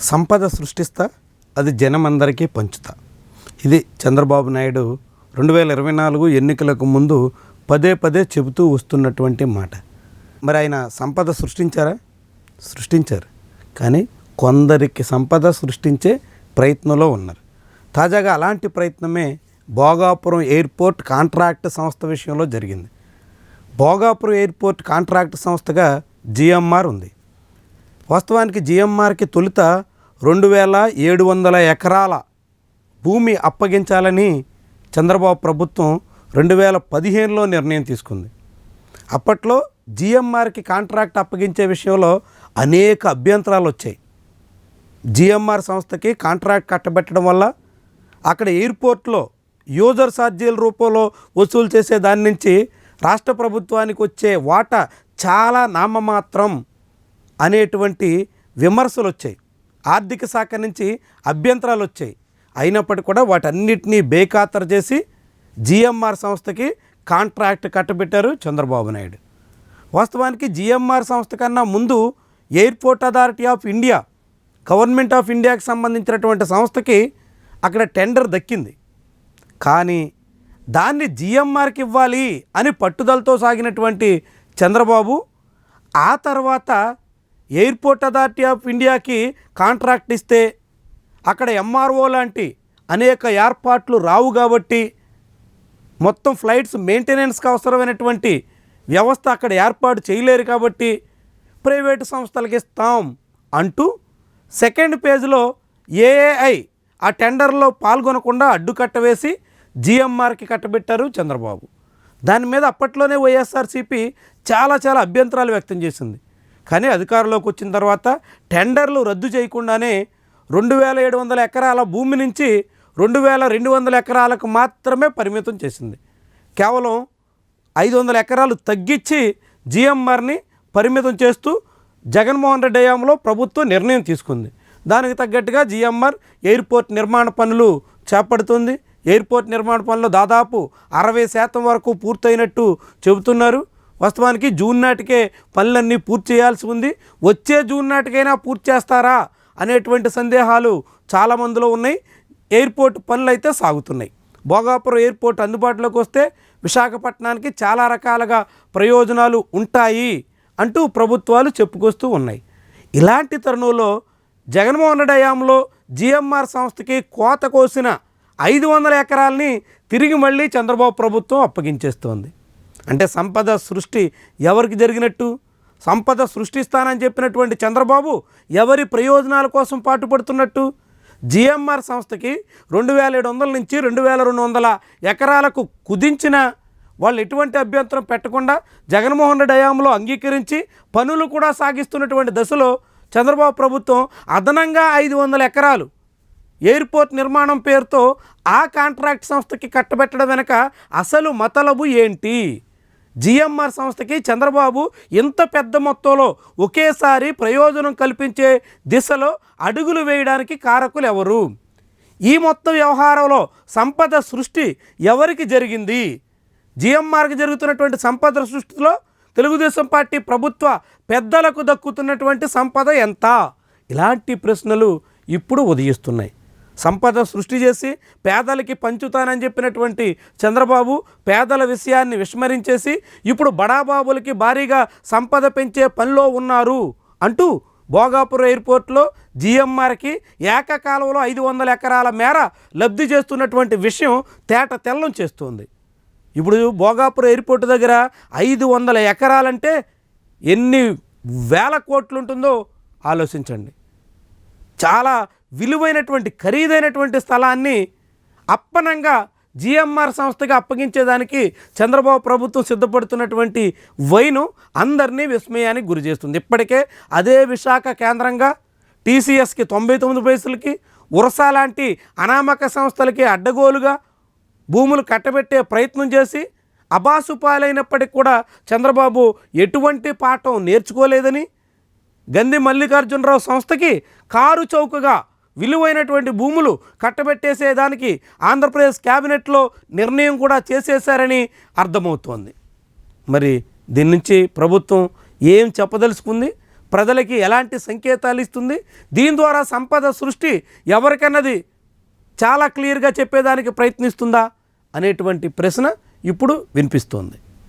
సంపద సృష్టిస్తా, అది జనమందరికీ పంచుతా. ఇది చంద్రబాబు నాయుడు 2024 ఎన్నికలకు ముందు పదే పదే చెబుతూ వస్తున్నటువంటి మాట. మరి ఆయన సంపద సృష్టించారా? సృష్టించారు. కానీ కొందరికి సంపద సృష్టించే ప్రయత్నంలో ఉన్నారు. తాజాగా అలాంటి ప్రయత్నమే భోగాపురం ఎయిర్పోర్ట్ కాంట్రాక్ట్ సంస్థ విషయంలో జరిగింది. భోగాపురం ఎయిర్పోర్ట్ కాంట్రాక్ట్ సంస్థగా జిఎంఆర్ ఉంది. వాస్తవానికి జిఎంఆర్కి తొలుత 2700 ఎకరాల భూమి అప్పగించాలని చంద్రబాబు ప్రభుత్వం 2015లో నిర్ణయం తీసుకుంది. అప్పట్లో జిఎంఆర్కి కాంట్రాక్ట్ అప్పగించే విషయంలో అనేక అభ్యంతరాలు వచ్చాయి. జిఎంఆర్ సంస్థకి కాంట్రాక్ట్ కట్టబెట్టడం వల్ల అక్కడ ఎయిర్పోర్ట్లో యూజర్ ఛార్జీల రూపంలో వసూలు చేసే దాని నుంచి రాష్ట్ర ప్రభుత్వానికి వచ్చే వాటా చాలా నామమాత్రం అనేటువంటి విమర్శలు వచ్చాయి. ఆర్థిక శాఖ నుంచి అభ్యంతరాలు వచ్చాయి. అయినప్పటికీ కూడా వాటన్నిటినీ బేఖాతరు చేసి జిఎంఆర్ సంస్థకి కాంట్రాక్ట్ కట్టబెట్టారు చంద్రబాబు నాయుడు. వాస్తవానికి జిఎంఆర్ సంస్థ కన్నా ముందు airport authority of India, government of ఇండియాకి సంబంధించినటువంటి సంస్థకి అక్కడ టెండర్ దక్కింది. కానీ దాన్ని జిఎంఆర్కి ఇవ్వాలి అని పట్టుదలతో సాగినటువంటి చంద్రబాబు ఆ తర్వాత ఎయిర్పోర్ట్ అథారిటీ ఆఫ్ ఇండియాకి కాంట్రాక్ట్ ఇస్తే అక్కడ ఎంఆర్ఓ లాంటి అనేక ఏర్పాట్లు రావు కాబట్టి, మొత్తం ఫ్లైట్స్ మెయింటెనెన్స్కి అవసరమైనటువంటి వ్యవస్థ అక్కడ ఏర్పాటు చేయలేరు కాబట్టి ప్రైవేటు సంస్థలకు ఇస్తాం అంటూ సెకండ్ పేజ్లో ఏఏఐ ఆ టెండర్లో పాల్గొనకుండా అడ్డుకట్ట వేసి జిఎంఆర్కి కట్టబెట్టారు చంద్రబాబు. దాని మీద అప్పట్లోనే వైఎస్ఆర్సీపీ చాలా అభ్యంతరాలు వ్యక్తం చేసింది. కానీ అధికారంలోకి వచ్చిన తర్వాత టెండర్లు రద్దు చేయకుండానే 2700 ఎకరాల భూమి నుంచి 2200 ఎకరాలకు మాత్రమే పరిమితం చేసింది. కేవలం 500 ఎకరాలు తగ్గించి జిఎంఆర్ని పరిమితం చేస్తూ జగన్మోహన్ రెడ్డి హయాంలో ప్రభుత్వం నిర్ణయం తీసుకుంది. దానికి తగ్గట్టుగా జిఎంఆర్ ఎయిర్పోర్ట్ నిర్మాణ పనులు చేపడుతుంది. ఎయిర్పోర్ట్ నిర్మాణ పనులు దాదాపు 60% వరకు పూర్తయినట్టు చెబుతున్నారు. వాస్తవానికి జూన్ నాటికే పనులన్నీ పూర్తి చేయాల్సి ఉంది. వచ్చే జూన్ నాటికైనా పూర్తి చేస్తారా అనేటువంటి సందేహాలు చాలామందిలో ఉన్నాయి. ఎయిర్పోర్ట్ పనులు అయితే సాగుతున్నాయి. భోగాపురం ఎయిర్పోర్ట్ అందుబాటులోకి వస్తే విశాఖపట్నానికి చాలా రకాలుగా ప్రయోజనాలు ఉంటాయి అంటూ ప్రభుత్వాలు చెప్పుకొస్తూ ఉన్నాయి. ఇలాంటి తరుణంలో జగన్మోహన్ రెడ్డి హయాంలో జిఎంఆర్ సంస్థకి కోత కోసిన 500 ఎకరాలని తిరిగి మళ్ళీ చంద్రబాబు ప్రభుత్వం అప్పగించేస్తోంది. అంటే సంపద సృష్టి ఎవరికి జరిగినట్టు? సంపద సృష్టిస్తానని చెప్పినటువంటి చంద్రబాబు ఎవరి ప్రయోజనాల కోసం పాటుపడుతున్నట్టు? జిఎంఆర్ సంస్థకి 2700 నుంచి 2200 ఎకరాలకు కుదించిన వాళ్ళు ఎటువంటి అభ్యంతరం పెట్టకుండా జగన్మోహన్ రెడ్డి హయాంలో అంగీకరించి పనులు కూడా సాగిస్తున్నటువంటి దశలో చంద్రబాబు ప్రభుత్వం అదనంగా 500 ఎకరాలు ఎయిర్పోర్ట్ నిర్మాణం పేరుతో ఆ కాంట్రాక్ట్ సంస్థకి కట్టబెట్టడం వెనక అసలు మతలబు ఏంటి? జిఎంఆర్ సంస్థకి చంద్రబాబు ఇంత పెద్ద మొత్తంలో ఒకేసారి ప్రయోజనం కల్పించే దిశలో అడుగులు వేయడానికి కారకులు ఎవరు? ఈ మొత్తం వ్యవహారంలో సంపద సృష్టి ఎవరికి జరిగింది? జిఎంఆర్కి జరుగుతున్నటువంటి సంపద సృష్టిలో తెలుగుదేశం పార్టీ ప్రభుత్వ పెద్దలకు దక్కుతున్నటువంటి సంపద ఎంత? ఇలాంటి ప్రశ్నలు ఇప్పుడు ఉదయిస్తున్నాయి. సంపద సృష్టి చేసి పేదలకి పంచుతానని చెప్పినటువంటి చంద్రబాబు పేదల విషయాన్ని విస్మరించేసి ఇప్పుడు బడాబాబులకి భారీగా సంపద పెంచే పనిలో ఉన్నారు అంటూ భోగాపురం ఎయిర్పోర్ట్లో జిఎంఆర్కి ఏకకాలంలో 500 ఎకరాల మేర లబ్ధి చేస్తున్నటువంటి విషయం తేట తెల్లం చేస్తుంది. ఇప్పుడు భోగాపురం ఎయిర్పోర్ట్ దగ్గర 500 ఎకరాలంటే ఎన్ని వేల కోట్లు ఉంటుందో ఆలోచించండి. చాలా విలువైనటువంటి ఖరీదైనటువంటి స్థలాన్ని అప్పనంగా జిఎంఆర్ సంస్థగా అప్పగించేదానికి చంద్రబాబు ప్రభుత్వం సిద్ధపడుతున్నటువంటి వైను అందరినీ విస్మయానికి గురి చేస్తుంది. ఇప్పటికే అదే విశాఖ కేంద్రంగా టీసీఎస్కి 99 పైసలకి, ఉరసా లాంటి అనామక సంస్థలకి అడ్డగోలుగా భూములు కట్టబెట్టే ప్రయత్నం చేసి అబాసుపాలైనప్పటికీ కూడా చంద్రబాబు ఎటువంటి పాఠం నేర్చుకోలేదని, గంది మల్లికార్జునరావు సంస్థకి కారు చౌకగా విలువైనటువంటి భూములు కట్టబెట్టేసేదానికి ఆంధ్రప్రదేశ్ క్యాబినెట్లో నిర్ణయం కూడా చేసేశారని అర్థమవుతోంది. మరి దీని నుంచి ప్రభుత్వం ఏం చెప్పదలుచుకుంది? ప్రజలకి ఎలాంటి సంకేతాలు ఇస్తుంది, దీని ద్వారా సంపద సృష్టి ఎవరికన్నది చాలా క్లియర్గా చెప్పేదానికి ప్రయత్నిస్తుందా అనేటువంటి ప్రశ్న ఇప్పుడు వినిపిస్తోంది.